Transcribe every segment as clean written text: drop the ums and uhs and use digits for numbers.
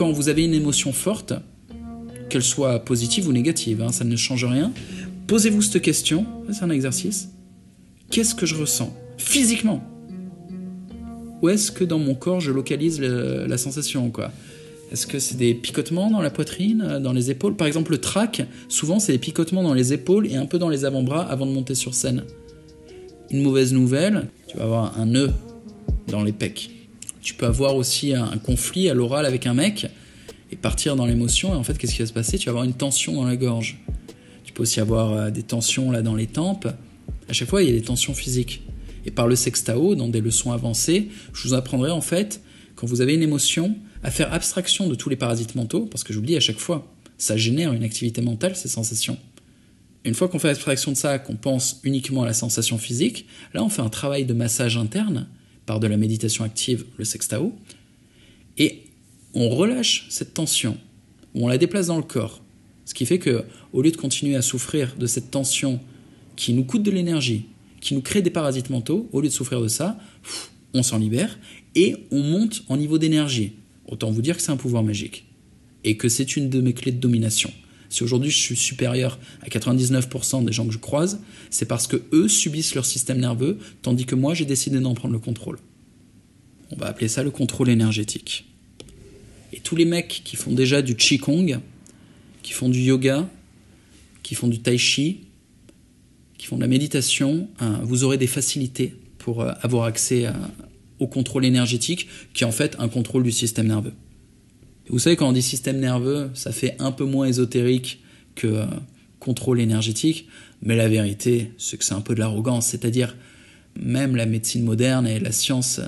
quand vous avez une émotion forte, qu'elle soit positive ou négative, hein, ça ne change rien, posez-vous cette question, c'est un exercice, qu'est-ce que je ressens physiquement? Où est-ce que dans mon corps je localise la sensation, quoi? Est-ce que c'est des picotements dans la poitrine, dans les épaules? Par exemple, le trac, souvent c'est des picotements dans les épaules et un peu dans les avant-bras avant de monter sur scène. Une mauvaise nouvelle, tu vas avoir un nœud dans les pecs. Tu peux avoir aussi un conflit à l'oral avec un mec et partir dans l'émotion. Et en fait, qu'est-ce qui va se passer? Tu vas avoir une tension dans la gorge. Tu peux aussi avoir des tensions là dans les tempes. À chaque fois, il y a des tensions physiques. Et par le sextao, dans des leçons avancées, je vous apprendrai en fait, quand vous avez une émotion, à faire abstraction de tous les parasites mentaux, parce que j'oublie à chaque fois, ça génère une activité mentale, ces sensations. Une fois qu'on fait abstraction de ça, qu'on pense uniquement à la sensation physique, là on fait un travail de massage interne, par de la méditation active, le sextao, et on relâche cette tension, ou on la déplace dans le corps. Ce qui fait que, au lieu de continuer à souffrir de cette tension qui nous coûte de l'énergie, qui nous crée des parasites mentaux, au lieu de souffrir de ça, on s'en libère et on monte en niveau d'énergie. Autant vous dire que c'est un pouvoir magique et que c'est une de mes clés de domination. Si aujourd'hui je suis supérieur à 99% des gens que je croise, c'est parce que eux subissent leur système nerveux, tandis que moi j'ai décidé d'en prendre le contrôle. On va appeler ça le contrôle énergétique. Et tous les mecs qui font déjà du Qigong, qui font du yoga, qui font du tai chi, qui font de la méditation, vous aurez des facilités pour avoir accès au contrôle énergétique, qui est en fait un contrôle du système nerveux. Vous savez, quand on dit système nerveux, ça fait un peu moins ésotérique que contrôle énergétique, mais la vérité, c'est que c'est un peu de l'arrogance, c'est-à-dire même la médecine moderne et la science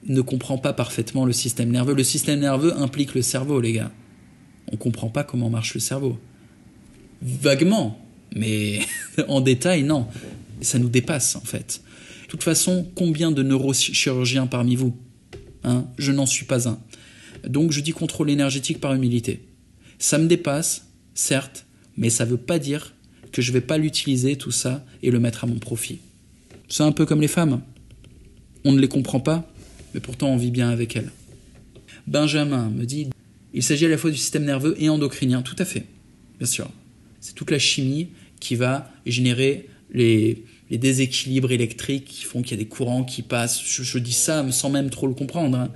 ne comprend pas parfaitement le système nerveux. Le système nerveux implique le cerveau, les gars. On ne comprend pas comment marche le cerveau. Vaguement, mais en détail, non. Ça nous dépasse, en fait. De toute façon, combien de neurochirurgiens parmi vous, hein? Je n'en suis pas un. Donc je dis contrôle énergétique par humilité. Ça me dépasse, certes, mais ça ne veut pas dire que je ne vais pas l'utiliser, tout ça, et le mettre à mon profit. C'est un peu comme les femmes. On ne les comprend pas, mais pourtant on vit bien avec elles. Benjamin me dit, il s'agit à la fois du système nerveux et endocrinien. Tout à fait, bien sûr. C'est toute la chimie qui va générer les déséquilibres électriques qui font qu'il y a des courants qui passent. Je dis ça sans même trop le comprendre, hein.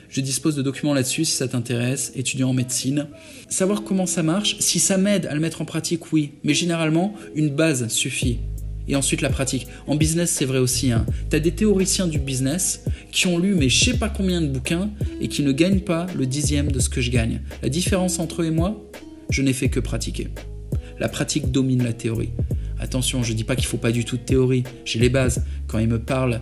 Je dispose de documents là-dessus si ça t'intéresse, étudiant en médecine. Savoir comment ça marche, si ça m'aide à le mettre en pratique, oui. Mais généralement, une base suffit. Et ensuite la pratique. En business, c'est vrai aussi, hein. T'as des théoriciens du business qui ont lu mais je sais pas combien de bouquins et qui ne gagnent pas le 10e de ce que je gagne. La différence entre eux et moi, je n'ai fait que pratiquer. La pratique domine la théorie. Attention, je ne dis pas qu'il ne faut pas du tout de théorie. J'ai les bases. Quand il me parle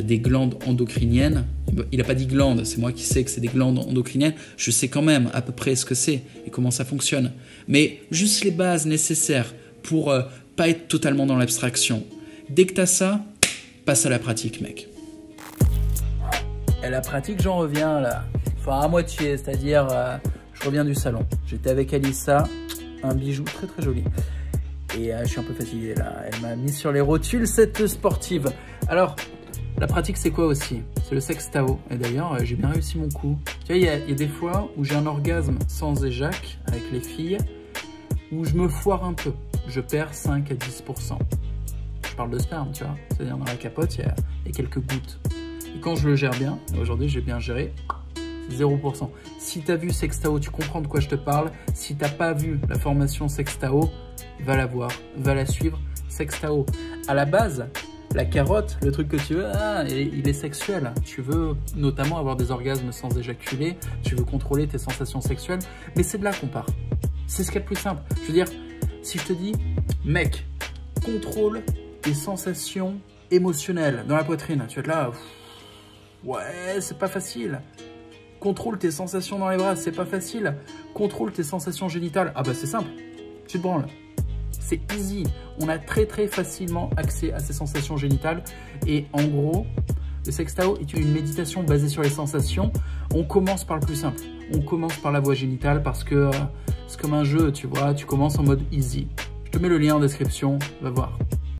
des glandes endocriniennes, il n'a pas dit glandes, c'est moi qui sais que c'est des glandes endocriniennes. Je sais quand même à peu près ce que c'est et comment ça fonctionne. Mais juste les bases nécessaires pour pas être totalement dans l'abstraction. Dès que tu as ça, passe à la pratique, mec. Et la pratique, j'en reviens là. Enfin, à moitié, c'est-à-dire, je reviens du salon. J'étais avec Alissa, un bijou très très joli. Et je suis un peu fatigué là, elle m'a mis sur les rotules cette sportive. Alors, la pratique c'est quoi aussi? C'est le sextao. Et d'ailleurs, j'ai bien réussi mon coup. Tu vois, il y a des fois où j'ai un orgasme sans éjac avec les filles, où je me foire un peu. Je perds 5 à 10%. Je parle de sperme, tu vois. C'est-à-dire dans la capote, il y a quelques gouttes. Et quand je le gère bien, aujourd'hui j'ai bien géré, 0%. Si tu as vu Sextao, tu comprends de quoi je te parle. Si tu n'as pas vu la formation Sextao, va la voir, va la suivre. Sextao, à la base, la carotte, le truc que tu veux, il est sexuel. Tu veux notamment avoir des orgasmes sans éjaculer, tu veux contrôler tes sensations sexuelles, mais c'est de là qu'on part. C'est ce qu'il y a de plus simple. Je veux dire, si je te dis, mec, contrôle tes sensations émotionnelles dans la poitrine, tu vas être là, ouais, c'est pas facile. Contrôle tes sensations dans les bras, c'est pas facile. Contrôle tes sensations génitales, ah bah c'est simple, tu te branles. C'est easy, on a très très facilement accès à ces sensations génitales. Et en gros, le Sextao est une méditation basée sur les sensations. On commence par le plus simple, on commence par la voie génitale parce que c'est comme un jeu, tu vois, tu commences en mode easy. Je te mets le lien en description, va voir.